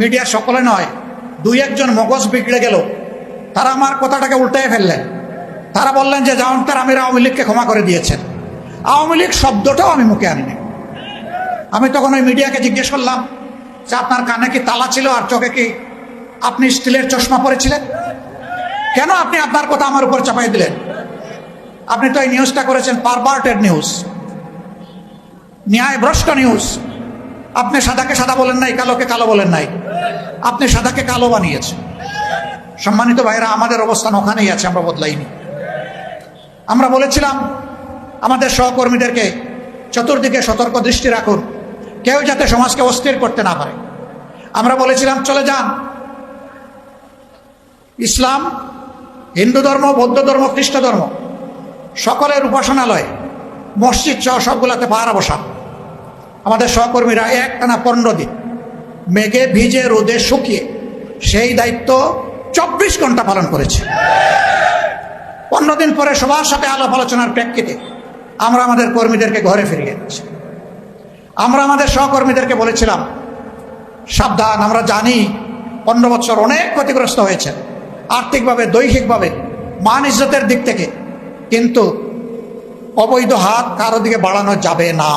Media সকলে নয়, দুই একজন মগজ বিগড়ে গেল, তারা আমার কথাটাকে উল্টায় ফেললেন। তারা বললেন যে জামায়াতের আমির আওয়ামী লীগকে ক্ষমা করে দিয়েছেন। আওয়ামী লীগ শব্দটাও আমি মুখে আনিনি। আমি তখন ওই মিডিয়াকে জিজ্ঞেস করলাম যে আপনার কানে কি তালা ছিল আর চোখে কি আপনি স্টিলের চশমা পরেছিলেন? কেন আপনি আপনার কথা আমার উপর চাপাই দিলেন? আপনি তো এই নিউজটা করেছেন পারভার্টেড নিউজ, ন্যায় ভ্রষ্ট নিউজ। আপনি সাদাকে সাদা বলেন নাই, কালোকে কালো বলেন নাই, আপনি সাদাকে কালো বানিয়েছেন। সম্মানিত ভাইরা, আমাদের অবস্থান ওখানেই আছে, আমরা বদলাইনি। আমরা বলেছিলাম আমাদের সহকর্মীদেরকে চতুর্দিকে সতর্ক দৃষ্টি রাখুন, কেউ যাতে সমাজকে অস্থির করতে না পারে। আমরা বলেছিলাম চলে যান, ইসলাম, হিন্দু ধর্ম, বৌদ্ধ ধর্ম, খ্রিস্ট ধর্ম সকলের উপাসনালয়, মসজিদ সহ সবগুলাতে পাহারা বসান। আমাদের সহকর্মীরা একটানা 15 দিন মেঘে ভিজে রোদে শুকিয়ে সেই দায়িত্ব 24 ঘন্টা পালন করেছে। 15 দিন পরে সবার সাথে আলাপ আলোচনার প্রেক্ষিতে আমরা আমাদের কর্মীদেরকে ঘরে ফিরিয়ে এনেছি। আমরা আমাদের সহকর্মীদেরকে বলেছিলাম সাবধান, আমরা জানি 15 বছর অনেক ক্ষতিগ্রস্ত হয়েছে আর্থিকভাবে, দৈহিকভাবে, মান ইজ্জতের দিক থেকে, কিন্তু অবৈধ হাত কারো দিকে বাড়ানো যাবে না।